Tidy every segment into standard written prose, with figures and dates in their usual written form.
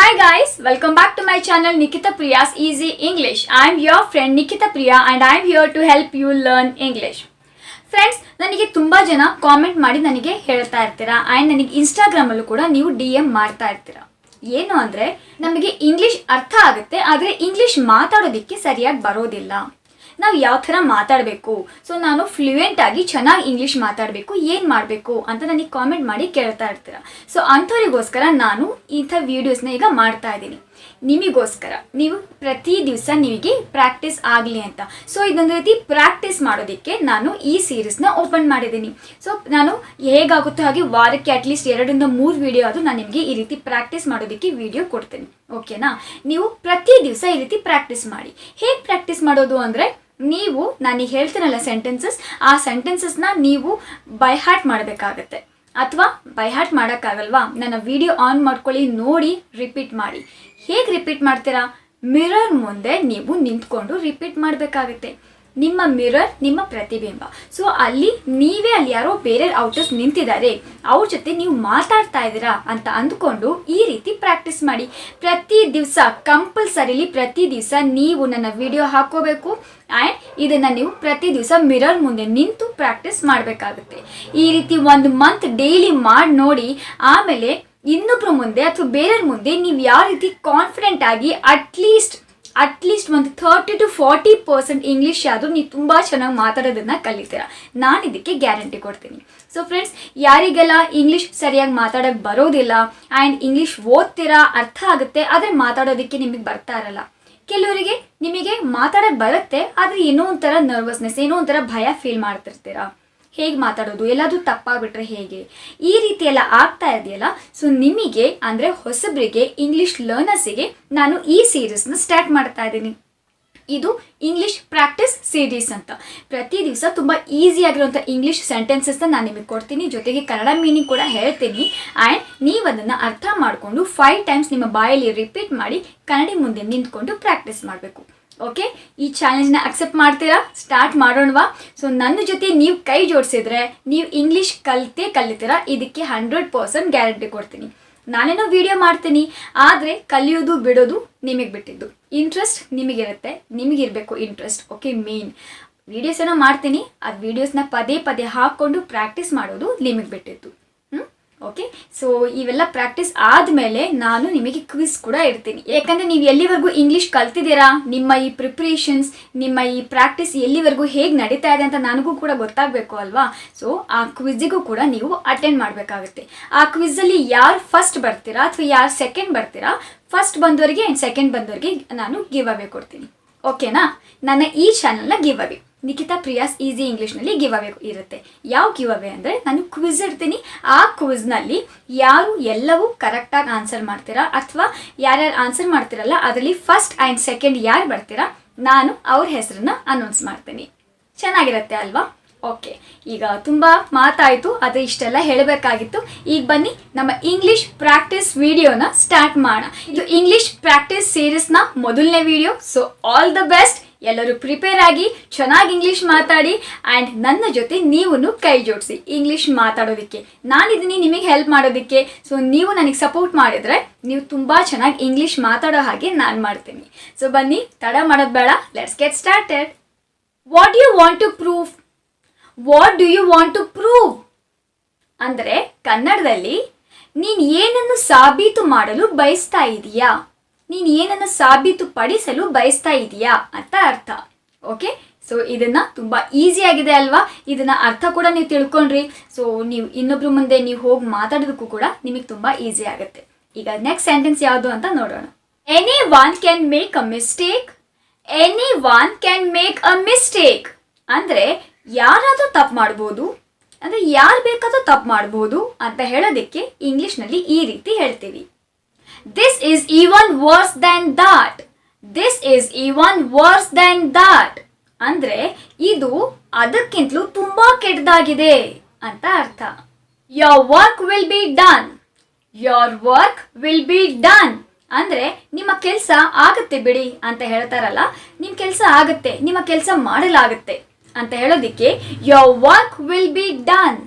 Hi guys, welcome back to my channel Nikitha Priya's Easy English. I am your friend Nikitha Priya and I am here to help you learn English. Friends, ನನಗೆ ತುಂಬ ಜನ comment ಮಾಡಿ ನನಗೆ ಹೇಳ್ತಾ ಇರ್ತೀರಾ and ನನಗೆ ಇನ್ಸ್ಟಾಗ್ರಾಮಲ್ಲೂ ಕೂಡ ನೀವು DM ಮಾಡ್ತಾ ಇರ್ತೀರಾ. ಏನು ಅಂದರೆ ನಮಗೆ ಇಂಗ್ಲೀಷ್ ಅರ್ಥ ಆಗುತ್ತೆ, ಆದರೆ ಇಂಗ್ಲೀಷ್ ಮಾತಾಡೋದಕ್ಕೆ ಸರಿಯಾಗಿ ಬರೋದಿಲ್ಲ. ನಾವು ಯಾವ ಥರ ಮಾತಾಡಬೇಕು, ಸೊ ನಾನು ಫ್ಲೂಯೆಂಟ್ ಆಗಿ ಚೆನ್ನಾಗಿ ಇಂಗ್ಲೀಷ್ ಮಾತಾಡಬೇಕು, ಏನು ಮಾಡಬೇಕು ಅಂತ ನನಗೆ ಕಾಮೆಂಟ್ ಮಾಡಿ ಕೇಳ್ತಾ ಇರ್ತೀರ. ಸೊ ಅಂಥವರಿಗೋಸ್ಕರ ನಾನು ಇಂಥ ವೀಡಿಯೋಸ್ನ ಈಗ ಮಾಡ್ತಾ ಇದ್ದೀನಿ. ನಿಮಗೋಸ್ಕರ, ನೀವು ಪ್ರತಿ ದಿವಸ ನಿಮಗೆ ಪ್ರಾಕ್ಟೀಸ್ ಆಗಲಿ ಅಂತ. ಸೊ ಇದೊಂದು ರೀತಿ ಪ್ರಾಕ್ಟೀಸ್ ಮಾಡೋದಕ್ಕೆ ನಾನು ಈ ಸೀರೀಸ್ನ ಓಪನ್ ಮಾಡಿದ್ದೀನಿ. ಸೊ ನಾನು ಹೇಗಾಗುತ್ತೋ ಹಾಗೆ ವಾರಕ್ಕೆ ಅಟ್ಲೀಸ್ಟ್ 2 ರಿಂದ 3 ವಿಡಿಯೋ ಅದು ನಾನು ನಿಮಗೆ ಈ ರೀತಿ ಪ್ರಾಕ್ಟೀಸ್ ಮಾಡೋದಕ್ಕೆ ವಿಡಿಯೋ ಕೊಡ್ತೀನಿ. ಓಕೆನಾ? ನೀವು ಪ್ರತಿ ದಿವಸ ಈ ರೀತಿ ಪ್ರಾಕ್ಟೀಸ್ ಮಾಡಿ. ಹೇಗೆ ಪ್ರಾಕ್ಟೀಸ್ ಮಾಡೋದು ಅಂದರೆ, ನೀವು ನಾನೀಗ ಹೇಳ್ತೀನಲ್ಲ ಸೆಂಟೆನ್ಸಸ್, ಆ ಸೆಂಟೆನ್ಸಸ್ನ ನೀವು ಬೈ ಹಾರ್ಟ್ ಮಾಡಬೇಕಾಗತ್ತೆ. ಅಥವಾ ಬೈ ಹಾರ್ಟ್ ಮಾಡೋಕ್ಕಾಗಲ್ವಾ, ನನ್ನ ವಿಡಿಯೋ ಆನ್ ಮಾಡ್ಕೊಳ್ಳಿ, ನೋಡಿ ರಿಪೀಟ್ ಮಾಡಿ. ಹೇಗೆ ರಿಪೀಟ್ ಮಾಡ್ತೀರಾ? ಮಿರರ್ ಮುಂದೆ ನೀವು ನಿಂತ್ಕೊಂಡು ರಿಪೀಟ್ ಮಾಡಬೇಕಾಗುತ್ತೆ. ನಿಮ್ಮ ಮಿರರ್ ನಿಮ್ಮ ಪ್ರತಿಬಿಂಬ. ಸೊ ಅಲ್ಲಿ ಯಾರೋ ಬೇರೆ ಔಟರ್ಸ್ ನಿಂತಿದ್ದಾರೆ, ಅವ್ರ ಜೊತೆ ನೀವು ಮಾತಾಡ್ತಾ ಇದ್ದೀರಾ ಅಂತ ಅಂದ್ಕೊಂಡು ಈ ರೀತಿ ಪ್ರಾಕ್ಟೀಸ್ ಮಾಡಿ. ಪ್ರತಿ ದಿವಸ ಕಂಪಲ್ಸರಿಲಿ ಪ್ರತಿ ದಿವಸ ನೀವು ನನ್ನ ವಿಡಿಯೋ ಹಾಕೋಬೇಕು ಆ್ಯಂಡ್ ಇದನ್ನು ನೀವು ಪ್ರತಿ ದಿವಸ ಮಿರರ್ ಮುಂದೆ ನಿಂತು ಪ್ರಾಕ್ಟೀಸ್ ಮಾಡಬೇಕಾಗುತ್ತೆ. ಈ ರೀತಿ 1 ಮಂತ್ ಡೈಲಿ ಮಾಡಿ ನೋಡಿ. ಆಮೇಲೆ ಇನ್ನೊಬ್ಬರ ಮುಂದೆ ಅಥವಾ ಬೇರೆಯವ್ರ ಮುಂದೆ ನೀವು ಯಾವ ರೀತಿ ಕಾನ್ಫಿಡೆಂಟ್ ಆಗಿ ಅಟ್ಲೀಸ್ಟ್ ಒಂದು 30 to 40% ಇಂಗ್ಲೀಷ್ ಆದರೂ ನೀವು ತುಂಬ ಚೆನ್ನಾಗಿ ಮಾತಾಡೋದನ್ನು ಕಲಿತೀರಾ. ನಾನು ಇದಕ್ಕೆ ಗ್ಯಾರಂಟಿ ಕೊಡ್ತೀನಿ. ಸೊ ಫ್ರೆಂಡ್ಸ್, ಯಾರಿಗೆಲ್ಲ ಇಂಗ್ಲೀಷ್ ಸರಿಯಾಗಿ ಮಾತಾಡೋಕ್ಕೆ ಬರೋದಿಲ್ಲ ಆ್ಯಂಡ್ ಇಂಗ್ಲೀಷ್ ಓದ್ತೀರಾ, ಅರ್ಥ ಆಗುತ್ತೆ, ಆದರೆ ಮಾತಾಡೋದಕ್ಕೆ ನಿಮಗೆ ಬರ್ತಾ ಇರಲ್ಲ. ಕೆಲವರಿಗೆ ನಿಮಗೆ ಮಾತಾಡೋಕ್ಕೆ ಬರುತ್ತೆ, ಆದರೆ ಏನೋ ಒಂಥರ ನರ್ವಸ್ನೆಸ್, ಏನೋ ಒಂಥರ ಭಯ ಫೀಲ್ ಮಾಡ್ತಿರ್ತೀರಾ. ಹೇಗೆ ಮಾತಾಡೋದು, ಎಲ್ಲಾದರೂ ತಪ್ಪಾಗ್ಬಿಟ್ರೆ ಹೇಗೆ, ಈ ರೀತಿ ಎಲ್ಲ ಆಗ್ತಾ ಇದೆಯಲ್ಲ. ಸೊ ನಿಮಗೆ ಅಂದರೆ ಹೊಸಬರಿಗೆ, ಇಂಗ್ಲೀಷ್ ಲರ್ನರ್ಸಿಗೆ ನಾನು ಈ ಸೀರೀಸ್ನ ಸ್ಟಾರ್ಟ್ ಮಾಡ್ತಾ ಇದ್ದೀನಿ. ಇದು ಇಂಗ್ಲೀಷ್ ಪ್ರಾಕ್ಟೀಸ್ ಸೀರೀಸ್ ಅಂತ. ಪ್ರತಿ ದಿವಸ ತುಂಬ ಈಸಿಯಾಗಿರುವಂಥ ಇಂಗ್ಲೀಷ್ ಸೆಂಟೆನ್ಸಸ್ನ ನಾನು ನಿಮಗೆ ಕೊಡ್ತೀನಿ, ಜೊತೆಗೆ ಕನ್ನಡ ಮೀನಿಂಗ್ ಕೂಡ ಹೇಳ್ತೀನಿ. ಆ್ಯಂಡ್ ನೀವು ಅದನ್ನು ಅರ್ಥ ಮಾಡಿಕೊಂಡು 5 ಟೈಮ್ಸ್ ನಿಮ್ಮ ಬಾಯಲ್ಲಿ ರಿಪೀಟ್ ಮಾಡಿ ಕನ್ನಡಿ ಮುಂದೆ ನಿಂತ್ಕೊಂಡು ಪ್ರಾಕ್ಟೀಸ್ ಮಾಡಬೇಕು. ಓಕೆ, ಈ ಚಾಲೆಂಜ್ನ ಅಕ್ಸೆಪ್ಟ್ ಮಾಡ್ತೀರಾ? ಸ್ಟಾರ್ಟ್ ಮಾಡೋಣವಾ? ಸೊ ನನ್ನ ಜೊತೆ ನೀವು ಕೈ ಜೋಡಿಸಿದ್ರೆ ನೀವು ಇಂಗ್ಲೀಷ್ ಕಲಿತೀರಾ, ಇದಕ್ಕೆ 100% ಗ್ಯಾರಂಟಿ ಕೊಡ್ತೀನಿ. ನಾನೇನೋ ವಿಡಿಯೋ ಮಾಡ್ತೀನಿ, ಆದರೆ ಕಲಿಯೋದು ಬಿಡೋದು ನಿಮಗೆ ಬಿಟ್ಟಿದ್ದು. ಇಂಟ್ರೆಸ್ಟ್ ನಿಮಗಿರುತ್ತೆ, ನಿಮಗಿರಬೇಕು ಇಂಟ್ರೆಸ್ಟ್. ಓಕೆ, ಮೇನ್ ವೀಡಿಯೋಸ್ ಏನೋ ಮಾಡ್ತೀನಿ, ಅದು ವೀಡಿಯೋಸ್ನ ಪದೇ ಹಾಕ್ಕೊಂಡು ಪ್ರಾಕ್ಟೀಸ್ ಮಾಡೋದು ನಿಮಗೆ ಬಿಟ್ಟಿದ್ದು. ಓಕೆ, ಸೊ ಇವೆಲ್ಲ ಪ್ರಾಕ್ಟೀಸ್ ಆದಮೇಲೆ ನಾನು ನಿಮಗೆ ಕ್ವಿಜ್ ಕೂಡ ಇಡ್ತೀನಿ. ಯಾಕಂದರೆ ನೀವು ಎಲ್ಲಿವರೆಗೂ ಇಂಗ್ಲೀಷ್ ಕಲ್ತಿದ್ದೀರಾ, ನಿಮ್ಮ ಈ ಪ್ರಿಪ್ರೇಷನ್ಸ್, ನಿಮ್ಮ ಈ ಪ್ರಾಕ್ಟೀಸ್ ಎಲ್ಲಿವರೆಗೂ ಹೇಗೆ ನಡೀತಾ ಇದೆ ಅಂತ ನನಗೂ ಕೂಡ ಗೊತ್ತಾಗಬೇಕು ಅಲ್ವಾ. ಸೊ ಆ ಕ್ವಿಜ್ಜಿಗೂ ಕೂಡ ನೀವು ಅಟೆಂಡ್ ಮಾಡಬೇಕಾಗುತ್ತೆ. ಆ ಕ್ವಿಝಲ್ಲಿ ಯಾರು ಫಸ್ಟ್ ಬರ್ತೀರಾ ಅಥವಾ ಯಾರು ಸೆಕೆಂಡ್ ಬರ್ತೀರಾ, ಫಸ್ಟ್ ಬಂದವರಿಗೆ ಆ್ಯಂಡ್ ಸೆಕೆಂಡ್ ಬಂದವರಿಗೆ ನಾನು ಗಿವ್ ಅವೇ ಕೊಡ್ತೀನಿ. ಓಕೆನಾ? ನನ್ನ ಈ ಚಾನಲ್ನ give away Nikhita Priya's easy ಇಂಗ್ಲೀಷ್ನಲ್ಲಿ ಗಿವ್ ಅವೇ ಇರುತ್ತೆ. ಯಾವ ಗಿವ್ ಅವೇ ಅಂದರೆ, ನಾನು ಕ್ವಿಜ್ ಇಡ್ತೀನಿ. ಆ ಕ್ವಿಜ್ನಲ್ಲಿ ಯಾರು ಎಲ್ಲವೂ ಕರೆಕ್ಟಾಗಿ ಆನ್ಸರ್ ಮಾಡ್ತೀರಾ ಅಥವಾ ಯಾರ್ಯಾರು ಆನ್ಸರ್ ಮಾಡ್ತೀರಲ್ಲ, ಅದರಲ್ಲಿ ಫಸ್ಟ್ ಆ್ಯಂಡ್ ಸೆಕೆಂಡ್ ಯಾರು ಬರ್ತೀರಾ, ನಾನು ಅವ್ರ ಹೆಸರನ್ನ ಅನೌನ್ಸ್ ಮಾಡ್ತೀನಿ. ಚೆನ್ನಾಗಿರುತ್ತೆ ಅಲ್ವಾ? ಓಕೆ, ಈಗ ತುಂಬ ಮಾತಾಯಿತು, ಆದರೆ ಇಷ್ಟೆಲ್ಲ ಹೇಳಬೇಕಾಗಿತ್ತು. ಈಗ ಬನ್ನಿ ನಮ್ಮ ಇಂಗ್ಲೀಷ್ ಪ್ರಾಕ್ಟೀಸ್ ವಿಡಿಯೋನ ಸ್ಟಾರ್ಟ್ ಮಾಡೋಣ. ಇದು ಇಂಗ್ಲೀಷ್ ಪ್ರಾಕ್ಟೀಸ್ ಸೀರೀಸ್ನ ಮೊದಲನೇ video. So all the best. ಎಲ್ಲರೂ ಪ್ರಿಪೇರ್ ಆಗಿ ಚೆನ್ನಾಗಿ ಇಂಗ್ಲೀಷ್ ಮಾತಾಡಿ ಆ್ಯಂಡ್ ನನ್ನ ಜೊತೆ ನೀವು ಕೈ ಜೋಡಿಸಿ ಇಂಗ್ಲೀಷ್ ಮಾತಾಡೋದಕ್ಕೆ. ನಾನಿದ್ದೀನಿ ನಿಮಗೆ ಹೆಲ್ಪ್ ಮಾಡೋದಕ್ಕೆ. ಸೊ ನೀವು ನನಗೆ ಸಪೋರ್ಟ್ ಮಾಡಿದರೆ ನೀವು ತುಂಬ ಚೆನ್ನಾಗಿ ಇಂಗ್ಲೀಷ್ ಮಾತಾಡೋ ಹಾಗೆ ನಾನು ಮಾಡ್ತೀನಿ. ಸೊ ಬನ್ನಿ, ತಡ ಮಾಡೋದು ಬೇಡ, let's get started. What you want to prove? What do you want to prove ಅಂದರೆ ಕನ್ನಡದಲ್ಲಿ ನೀನು ಏನನ್ನು ಸಾಬೀತು ಮಾಡಲು ಬಯಸ್ತಾ ಇದೀಯಾ, ನೀನು ಏನನ್ನು ಸಾಬೀತುಪಡಿಸಲು ಬಯಸ್ತಾ ಇದೆಯಾ ಅಂತ ಅರ್ಥ. ಓಕೆ, ಸೊ ಇದನ್ನು ತುಂಬ ಈಸಿಯಾಗಿದೆ ಅಲ್ವಾ? ಇದನ್ನು ಅರ್ಥ ಕೂಡ ನೀವು ತಿಳ್ಕೊಂಡ್ರಿ. ಸೊ ನೀವು ಇನ್ನೊಬ್ರ ಮುಂದೆ ನೀವು ಹೋಗಿ ಮಾತಾಡೋದಕ್ಕೂ ಕೂಡ ನಿಮಗೆ ತುಂಬ ಈಸಿ ಆಗುತ್ತೆ. ಈಗ ನೆಕ್ಸ್ಟ್ ಸೆಂಟೆನ್ಸ್ ಯಾವುದು ಅಂತ ನೋಡೋಣ. Any one can make a mistake. Any one can make a mistake ಅಂದರೆ ಯಾರಾದರೂ ತಪ್ಪು ಮಾಡ್ಬೋದು, ಅಂದರೆ ಯಾರು ಬೇಕಾದರೂ ತಪ್ಪು ಮಾಡ್ಬೋದು ಅಂತ ಹೇಳೋದಕ್ಕೆ ಇಂಗ್ಲೀಷ್ನಲ್ಲಿ ಈ ರೀತಿ ಹೇಳ್ತೀವಿ. This is even worse than that. This is even worse than that. ಅಂದರೆ ಇದು ಅದಕ್ಕಿಂತಲೂ ತುಂಬ ಕೆಟ್ಟದಾಗಿದೆ ಅಂತ ಅರ್ಥ. Your work will be done. Your work will be done. ಅಂದರೆ ನಿಮ್ಮ ಕೆಲಸ ಆಗುತ್ತೆ ಬಿಡಿ ಅಂತ ಹೇಳ್ತಾರಲ್ಲ, ನಿಮ್ಮ ಕೆಲಸ ಆಗುತ್ತೆ, ನಿಮ್ಮ ಕೆಲಸ ಮಾಡಲಾಗುತ್ತೆ ಅಂತ ಹೇಳೋದಕ್ಕೆ your work will be done.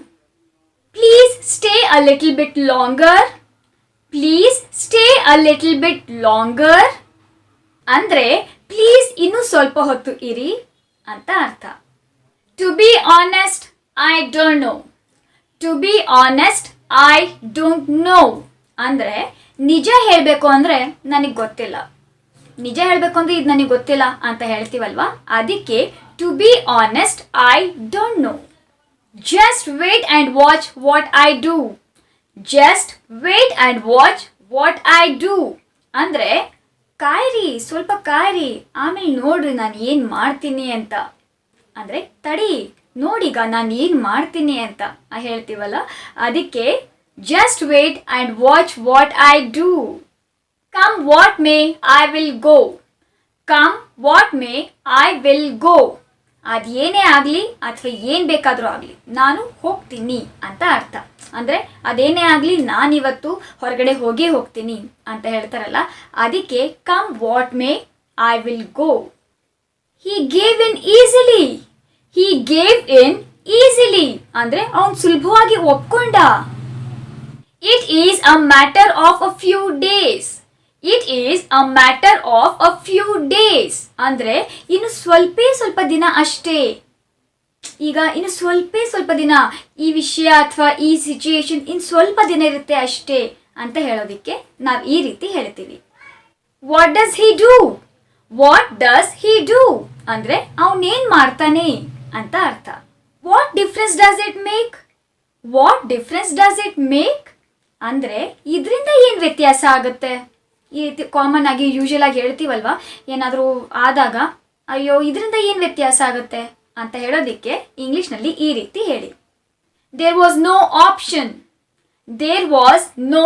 Please stay a little bit longer. Please stay a little bit longer ಅಂದರೆ ಪ್ಲೀಸ್ ಇನ್ನೂ ಸ್ವಲ್ಪ ಹೊತ್ತು ಇರಿ ಅಂತ ಅರ್ಥ. To be honest I don't know. To be honest I don't know ಅಂದರೆ ನಿಜ ಹೇಳಬೇಕು ಅಂದರೆ ನನಗೆ ಗೊತ್ತಿಲ್ಲ. ನಿಜ ಹೇಳಬೇಕು ಅಂದರೆ ಇದು ನನಗೆ ಗೊತ್ತಿಲ್ಲ ಅಂತ ಹೇಳ್ತೀವಲ್ವಾ, ಅದಕ್ಕೆ to be honest I don't know. Just wait and watch what I do. Just wait and watch what I do ಅಂದರೆ ಕಾಯಿರಿ, ಸ್ವಲ್ಪ ಕಾಯಿರಿ, ಆಮೇಲೆ ನೋಡ್ರಿ ನಾನು ಏನು ಮಾಡ್ತೀನಿ ಅಂತ. ಅಂದರೆ ತಡಿ, ನೋಡೀಗ ನಾನು ಏನು ಮಾಡ್ತೀನಿ ಅಂತ ಹೇಳ್ತೀವಲ್ಲ, ಅದಕ್ಕೆ just wait and watch what I do. Come what may I will go. Come what may I will go. ಅದೇನೇ ಆಗಲಿ ಅಥವಾ ಏನು ಬೇಕಾದರೂ ಆಗಲಿ ನಾನು ಹೋಗ್ತೀನಿ ಅಂತ ಅರ್ಥ. ಅಂದರೆ ಅದೇನೇ ಆಗಲಿ ನಾನಿವತ್ತು ಹೊರಗಡೆ ಹೋಗೇ ಹೋಗ್ತೀನಿ ಅಂತ ಹೇಳ್ತಾರಲ್ಲ, ಅದಕ್ಕೆ come what may I will go. He gave in easily. He gave in easily ಅಂದರೆ ಅವನು ಸುಲಭವಾಗಿ ಒಪ್ಕೊಂಡ. It is a matter of a few days. It is a matter of a few days ಅಂದರೆ ಇನ್ನು ಸ್ವಲ್ಪ ದಿನ ಅಷ್ಟೇ. ಈಗ ಇನ್ನು ಸ್ವಲ್ಪ ದಿನ ಈ ವಿಷಯ ಅಥವಾ ಈ ಸಿಚುಯೇಷನ್ ಇನ್ನು ಸ್ವಲ್ಪ ದಿನ ಇರುತ್ತೆ ಅಷ್ಟೇ ಅಂತ ಹೇಳೋದಕ್ಕೆ ನಾವು ಈ ರೀತಿ ಹೇಳ್ತೀವಿ. What does he do. What does he do ಅಂದರೆ ಅವನೇನು ಮಾಡ್ತಾನೆ ಅಂತ ಅರ್ಥ. What difference does it make. What difference does it make ಅಂದರೆ ಇದರಿಂದ ಏನು ವ್ಯತ್ಯಾಸ ಆಗುತ್ತೆ. ಈ ರೀತಿ ಕಾಮನ್ ಆಗಿ ಯೂಶುವಲ್ ಆಗಿ ಹೇಳ್ತೀವಲ್ವಾ, ಏನಾದರೂ ಆದಾಗ ಅಯ್ಯೋ ಇದರಿಂದ ಏನು ವ್ಯತ್ಯಾಸ ಆಗುತ್ತೆ ಅಂತ ಹೇಳೋದಕ್ಕೆ ಇಂಗ್ಲೀಷ್ನಲ್ಲಿ ಈ ರೀತಿ ಹೇಳಿ. There was no option. There was no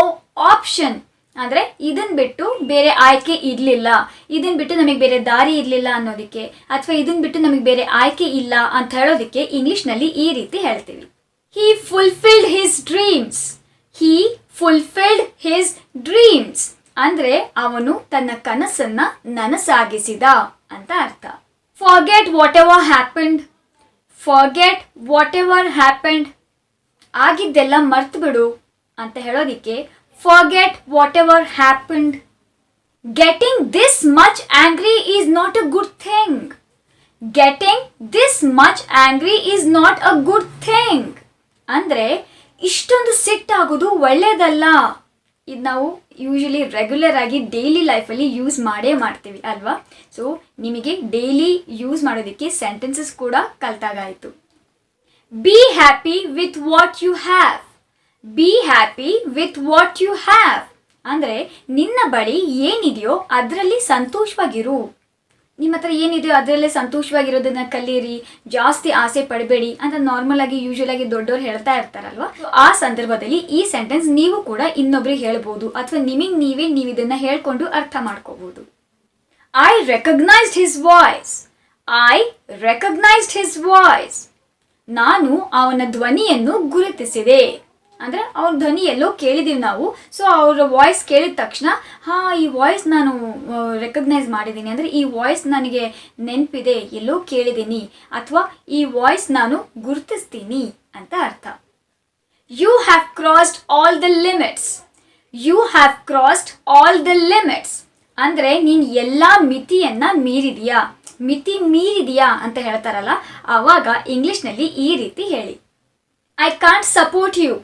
option ಅಂದರೆ ಇದನ್ನು ಬಿಟ್ಟು ಬೇರೆ ಆಯ್ಕೆ ಇರಲಿಲ್ಲ, ಇದನ್ನು ಬಿಟ್ಟು ನಮಗೆ ಬೇರೆ ದಾರಿ ಇರಲಿಲ್ಲ ಅನ್ನೋದಕ್ಕೆ, ಅಥವಾ ಇದನ್ನು ಬಿಟ್ಟು ನಮಗೆ ಬೇರೆ ಆಯ್ಕೆ ಇಲ್ಲ ಅಂತ ಹೇಳೋದಕ್ಕೆ ಇಂಗ್ಲೀಷ್ನಲ್ಲಿ ಈ ರೀತಿ ಹೇಳ್ತೀವಿ. He fulfilled his dreams. He fulfilled his dreams ಅಂದರೆ ಅವನು ತನ್ನ ಕನಸನ್ನ ನನಸಾಗಿಸಿದ ಅಂತ ಅರ್ಥ. Forget whatever happened. Forget whatever happened ಆಗಿದ್ದೆಲ್ಲ ಮರ್ತು ಬಿಡು ಅಂತ ಹೇಳೋದಕ್ಕೆ forget whatever happened. Getting this much angry is not a good thing. Getting this much angry is not a good thing ಅಂದರೆ ಇಷ್ಟೊಂದು ಸಿಟ್ಟಾಗೋದು ಒಳ್ಳೆಯದಲ್ಲ. ಇದು ನಾವು ಯೂಶಲಿ ರೆಗ್ಯುಲರ್ ಆಗಿ ಡೈಲಿ ಲೈಫಲ್ಲಿ ಯೂಸ್ ಮಾಡೇ ಮಾಡ್ತೀವಿ ಅಲ್ವಾ. ಸೊ ನಿಮಗೆ ಡೈಲಿ ಯೂಸ್ ಮಾಡೋದಕ್ಕೆ ಸೆಂಟೆನ್ಸಸ್ ಕೂಡ ಕಲ್ತಾಗಾಯಿತು. Be happy with what you have. Be happy with what you have ಅಂದರೆ ನಿನ್ನ ಬಳಿ ಏನಿದೆಯೋ ಅದರಲ್ಲಿ ಸಂತೋಷವಾಗಿರು. ನಿಮ್ಮ ಹತ್ರ ಏನಿದೆಯೋ ಅದರಲ್ಲೇ ಸಂತೋಷವಾಗಿರೋದನ್ನ ಕಲೀರಿ, ಜಾಸ್ತಿ ಆಸೆ ಪಡಬೇಡಿ ಅಂತ ನಾರ್ಮಲ್ ಆಗಿ ಯೂಶುವಲ್ ಆಗಿ ದೊಡ್ಡವ್ರು ಹೇಳ್ತಾ ಇರ್ತಾರಲ್ವಾ. ಆ ಸಂದರ್ಭದಲ್ಲಿ ಈ ಸೆಂಟೆನ್ಸ್ ನೀವು ಕೂಡ ಇನ್ನೊಬ್ರಿಗೆ ಹೇಳ್ಬೋದು, ಅಥವಾ ನೀವು ಇದನ್ನ ಹೇಳ್ಕೊಂಡು ಅರ್ಥ ಮಾಡ್ಕೋಬಹುದು. I recognised his voice. I recognised his voice ನಾನು ಅವನ ಧ್ವನಿಯನ್ನು ಗುರುತಿಸಿದೆ. ಅಂದರೆ ಅವ್ರ ಧ್ವನಿ ಎಲ್ಲೋ ಕೇಳಿದ್ದೀವಿ ನಾವು, ಸೊ ಅವರ ವಾಯ್ಸ್ ಕೇಳಿದ ತಕ್ಷಣ ಈ ವಾಯ್ಸ್ ನಾನು ರೆಕಗ್ನೈಸ್ ಮಾಡಿದ್ದೀನಿ, ಅಂದರೆ ಈ ವಾಯ್ಸ್ ನನಗೆ ನೆನಪಿದೆ, ಎಲ್ಲೋ ಕೇಳಿದ್ದೀನಿ, ಅಥವಾ ಈ ವಾಯ್ಸ್ ನಾನು ಗುರುತಿಸ್ತೀನಿ ಅಂತ ಅರ್ಥ. You have crossed all the limits. You have crossed all the limits ಅಂದರೆ ನೀನು ಎಲ್ಲ ಮಿತಿಯನ್ನು ಮೀರಿದೆಯಾ, ಮಿತಿ ಮೀರಿದೆಯಾ ಅಂತ ಹೇಳ್ತಾರಲ್ಲ, ಆವಾಗ ಇಂಗ್ಲೀಷ್ನಲ್ಲಿ ಈ ರೀತಿ ಹೇಳಿ. I can't support you.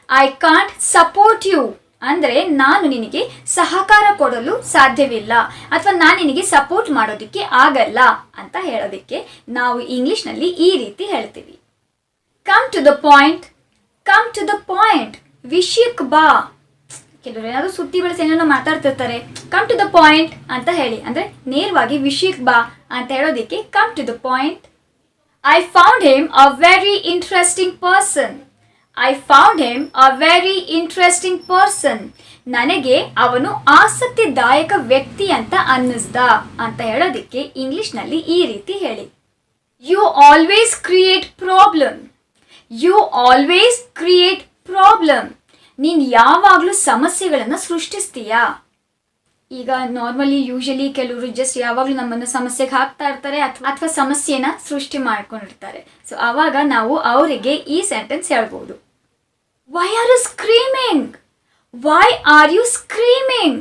I can't support you ಅಂದರೆ ನಾನು ನಿನಗೆ ಸಹಕಾರ ಕೊಡಲು ಸಾಧ್ಯವಿಲ್ಲ, ಅಥವಾ ನಾನು ನಿನಗೆ ಸಪೋರ್ಟ್ ಮಾಡೋದಕ್ಕೆ ಆಗಲ್ಲ ಅಂತ ಹೇಳೋದಕ್ಕೆ ನಾವು ಇಂಗ್ಲೀಷ್ನಲ್ಲಿ ಈ ರೀತಿ ಹೇಳ್ತೀವಿ. Come to the point. Come to the point ವಿಷಯಕ್ಕೆ ಬಾ. ಕೆಲವರು ಏನಾದರೂ ಸುತ್ತಿ ಬೆಳೆಸಿ ಏನೇನೋ ಮಾತಾಡ್ತಿರ್ತಾರೆ, ಕಮ್ ಟು ದ ಪಾಯಿಂಟ್ ಅಂತ ಹೇಳಿ, ಅಂದರೆ ನೇರವಾಗಿ ವಿಷಯಕ್ಕೆ ಬಾ ಅಂತ ಹೇಳೋದಕ್ಕೆ come to the point. I found him a very interesting person. I found him a very interesting person ನನಗೆ ಅವನು ಆಸಕ್ತಿದಾಯಕ ವ್ಯಕ್ತಿ ಅಂತ ಅನ್ನಿಸ್ದ ಅಂತ ಹೇಳೋದಕ್ಕೆ ಇಂಗ್ಲೀಷ್ನಲ್ಲಿ ಈ ರೀತಿ ಹೇಳಿ. You always create problem. You always create problem ನೀನು ಯಾವಾಗಲೂ ಸಮಸ್ಯೆಗಳನ್ನು ಸೃಷ್ಟಿಸ್ತೀಯಾ. ಈಗ ನಾರ್ಮಲಿ ಯೂಶಲಿ ಕೆಲವರು ಜಸ್ಟ್ ಯಾವಾಗಲೂ ನಮ್ಮನ್ನು ಸಮಸ್ಯೆಗೆ ಹಾಕ್ತಾ ಇರ್ತಾರೆ, ಅಥವಾ ಸಮಸ್ಯೆನ ಸೃಷ್ಟಿ ಮಾಡ್ಕೊಂಡಿರ್ತಾರೆ. ಸೊ ಆವಾಗ ನಾವು ಅವರಿಗೆ ಈ ಸೆಂಟೆನ್ಸ್ ಹೇಳ್ಬೋದು. Why are you screaming. Why are you screaming?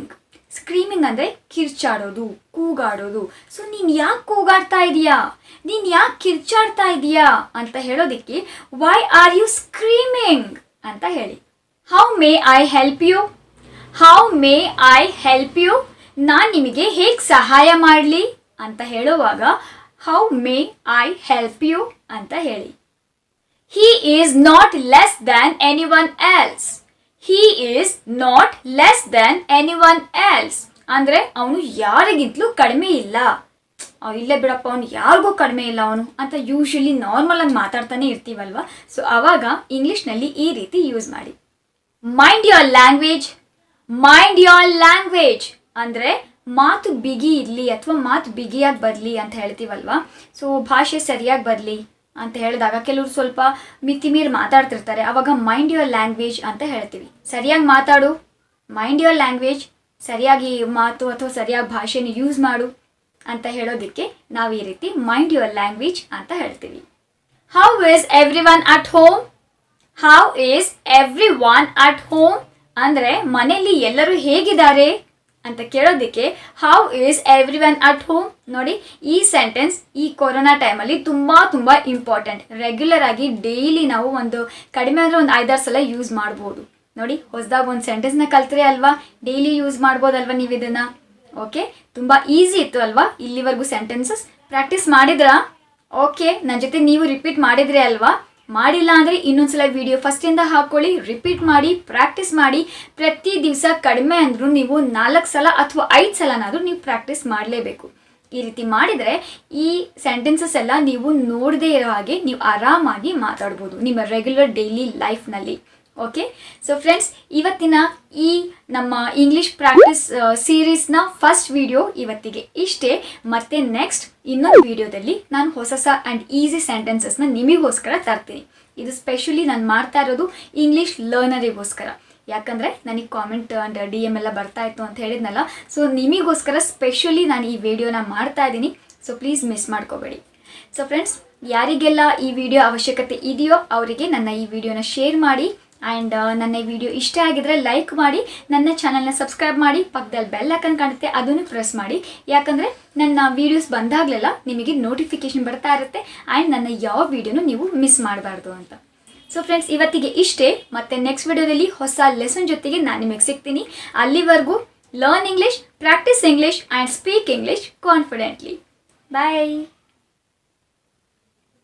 Screaming ಅಂದರೆ ಕಿರ್ಚಾಡೋದು, ಕೂಗಾಡೋದು. ಸೊ ನೀನು ಯಾಕೆ ಕೂಗಾಡ್ತಾ ಇದೀಯಾ, ನೀನು ಯಾಕೆ ಕಿರ್ಚಾಡ್ತಾ ಇದೀಯಾ ಅಂತ ಹೇಳೋದಕ್ಕೆ ವೈ ಆರ್ ಯು ಸ್ಕ್ರೀಮಿಂಗ್ ಅಂತ ಹೇಳಿ. How may I help you? How may I help you? ನಾನು ನಿಮಗೆ ಹೇಗೆ ಸಹಾಯ ಮಾಡಲಿ ಅಂತ ಹೇಳುವಾಗ how may I help you ಅಂತ ಹೇಳಿ. He is not less than anyone else. He is not less than anyone else ಅಂದರೆ ಅವನು ಯಾರಿಗಿಂತಲೂ ಕಡಿಮೆ ಇಲ್ಲ. ಇಲ್ಲೇ ಬಿಡಪ್ಪ, ಅವನು ಯಾರಿಗೂ ಕಡಿಮೆ ಇಲ್ಲ ಅವನು ಅಂತ ಯೂಶಲಿ ನಾರ್ಮಲ್ ಆಗಿ ಮಾತಾಡ್ತಾನೆ ಇರ್ತೀವಲ್ವ. ಸೊ ಆವಾಗ ಇಂಗ್ಲೀಷ್ನಲ್ಲಿ ಈ ರೀತಿ ಯೂಸ್ ಮಾಡಿ. Mind your language. Mind your language ಅಂದರೆ ಮಾತು ಬಿಗಿ ಇರಲಿ ಅಥವಾ ಮಾತು ಬಿಗಿಯಾಗಿ ಬರಲಿ ಅಂತ ಹೇಳ್ತೀವಲ್ವ. ಸೊ ಭಾಷೆ ಸರಿಯಾಗಿ ಬರಲಿ ಅಂತ ಹೇಳಿದಾಗ ಕೆಲವರು ಸ್ವಲ್ಪ ಮಿತಿಮೀರಿ ಮಾತಾಡ್ತಿರ್ತಾರೆ. ಆವಾಗ ಮೈಂಡ್ ಯುವರ್ ಲ್ಯಾಂಗ್ವೇಜ್ ಅಂತ ಹೇಳ್ತೀವಿ. ಸರಿಯಾಗಿ ಮಾತಾಡು, ಮೈಂಡ್ ಯುವರ್ ಲ್ಯಾಂಗ್ವೇಜ್, ಸರಿಯಾಗಿ ಮಾತು ಅಥವಾ ಸರಿಯಾಗಿ ಭಾಷೆನ ಯೂಸ್ ಮಾಡು ಅಂತ ಹೇಳೋದಕ್ಕೆ ನಾವು ಈ ರೀತಿ ಮೈಂಡ್ ಯುವರ್ ಲ್ಯಾಂಗ್ವೇಜ್ ಅಂತ ಹೇಳ್ತೀವಿ. How is every one at home? How is every one at home ಅಂದರೆ ಮನೆಯಲ್ಲಿ ಎಲ್ಲರೂ ಹೇಗಿದ್ದಾರೆ ಅಂತ ಕೇಳೋದಕ್ಕೆ how is every one at home. ನೋಡಿ, ಈ ಸೆಂಟೆನ್ಸ್ ಈ ಕೊರೋನಾ ಟೈಮಲ್ಲಿ ತುಂಬ ಇಂಪಾರ್ಟೆಂಟ್. ರೆಗ್ಯುಲರ್ ಆಗಿ ಡೈಲಿ ನಾವು ಒಂದು ಕಡಿಮೆ ಅಂದರೆ ಒಂದು 5-6 ಸಲ ಯೂಸ್ ಮಾಡ್ಬೋದು. ನೋಡಿ, ಹೊಸದಾಗ ಒಂದು ಸೆಂಟೆನ್ಸ್ನ ಕಲ್ತ್ರೆ ಅಲ್ವಾ, ಡೈಲಿ ಯೂಸ್ ಮಾಡ್ಬೋದಲ್ವಾ ನೀವು ಇದನ್ನು. ಓಕೆ, ತುಂಬ ಈಸಿ ಇತ್ತು ಅಲ್ವಾ ಇಲ್ಲಿವರೆಗೂ ಸೆಂಟೆನ್ಸಸ್ ಪ್ರಾಕ್ಟೀಸ್ ಮಾಡಿದ್ರಾ? ಓಕೆ, ನನ್ನ ಜೊತೆ ನೀವು ರಿಪೀಟ್ ಮಾಡಿದ್ರಿ ಅಲ್ವಾ? ಮಾಡಿಲ್ಲ ಅಂದರೆ ಇನ್ನೊಂದ್ಸಲ ವಿಡಿಯೋ ಫಸ್ಟಿಂದ ಹಾಕ್ಕೊಳ್ಳಿ, ರಿಪೀಟ್ ಮಾಡಿ, ಪ್ರಾಕ್ಟೀಸ್ ಮಾಡಿ. ಪ್ರತಿ ದಿವಸ ಕಡಿಮೆ ಅಂದರೂ ನೀವು 4 ಸಲ ಅಥವಾ 5 ಸಲನಾದರೂ ನೀವು ಪ್ರಾಕ್ಟೀಸ್ ಮಾಡಲೇಬೇಕು. ಈ ರೀತಿ ಮಾಡಿದರೆ ಈ ಸೆಂಟೆನ್ಸಸ್ ಎಲ್ಲ ನೀವು ನೋಡದೇ ಇರೋ ಹಾಗೆ ನೀವು ಆರಾಮಾಗಿ ಮಾತಾಡ್ಬೋದು ನಿಮ್ಮ ರೆಗ್ಯುಲರ್ ಡೈಲಿ ಲೈಫ್ನಲ್ಲಿ. ಓಕೆ, ಸೊ ಫ್ರೆಂಡ್ಸ್, ಇವತ್ತಿನ ಈ ನಮ್ಮ ಇಂಗ್ಲೀಷ್ ಪ್ರಾಕ್ಟೀಸ್ ಸೀರೀಸ್ನ ಫಸ್ಟ್ ವಿಡಿಯೋ ಇವತ್ತಿಗೆ ಇಷ್ಟೇ. ಮತ್ತೆ ನೆಕ್ಸ್ಟ್ ಇನ್ನೊಂದು ವಿಡಿಯೋದಲ್ಲಿ ನಾನು ಹೊಸ ಆ್ಯಂಡ್ ಈಸಿ ಸೆಂಟೆನ್ಸಸ್ನ ನಿಮಗೋಸ್ಕರ ತರ್ತೀನಿ. ಇದು ಸ್ಪೆಷಲಿ ನಾನು ಮಾಡ್ತಾ ಇರೋದು ಇಂಗ್ಲೀಷ್ ಲರ್ನರಿಗೋಸ್ಕರ. ಯಾಕಂದರೆ ನನಗೆ ಕಾಮೆಂಟ್ ಆ್ಯಂಡ್ DM ಎಲ್ಲ ಬರ್ತಾ ಇತ್ತು ಅಂತ ಹೇಳಿದ್ನಲ್ಲ. ಸೊ ನಿಮಗೋಸ್ಕರ ಸ್ಪೆಷಲಿ ನಾನು ಈ ವಿಡಿಯೋನ ಮಾಡ್ತಾ ಇದ್ದೀನಿ. ಸೊ ಪ್ಲೀಸ್ ಮಿಸ್ ಮಾಡ್ಕೋಬೇಡಿ. ಸೊ ಫ್ರೆಂಡ್ಸ್, ಯಾರಿಗೆಲ್ಲ ಈ ವಿಡಿಯೋ ಅವಶ್ಯಕತೆ ಇದೆಯೋ ಅವರಿಗೆ ನನ್ನ ಈ ವಿಡಿಯೋನ ಶೇರ್ ಮಾಡಿ. ಆ್ಯಂಡ್ ನನ್ನ ಈ ವಿಡಿಯೋ ಇಷ್ಟ ಆಗಿದ್ರೆ ಲೈಕ್ ಮಾಡಿ, ನನ್ನ ಚಾನಲ್ನ ಸಬ್ಸ್ಕ್ರೈಬ್ ಮಾಡಿ, ಪಕ್ಕದಲ್ಲಿ ಬೆಲ್ ಐಕಾನ್ ಕಾಣುತ್ತೆ ಅದನ್ನು ಪ್ರೆಸ್ ಮಾಡಿ. ಯಾಕಂದರೆ ನನ್ನ ವೀಡಿಯೋಸ್ ಬಂದಾಗಲೆಲ್ಲ ನಿಮಗೆ ನೋಟಿಫಿಕೇಷನ್ ಬರ್ತಾ ಇರುತ್ತೆ ಆ್ಯಂಡ್ ನನ್ನ ಯಾವ ವೀಡಿಯೋನು ನೀವು ಮಿಸ್ ಮಾಡಬಾರ್ದು ಅಂತ. ಸೊ ಫ್ರೆಂಡ್ಸ್, ಇವತ್ತಿಗೆ ಇಷ್ಟೇ. ಮತ್ತೆ ನೆಕ್ಸ್ಟ್ ವಿಡಿಯೋದಲ್ಲಿ ಹೊಸ ಲೆಸನ್ ಜೊತೆಗೆ ನಾನು ನಿಮಗೆ ಸಿಗ್ತೀನಿ. ಅಲ್ಲಿವರೆಗೂ learn English, practice English and speak English confidently. Bye.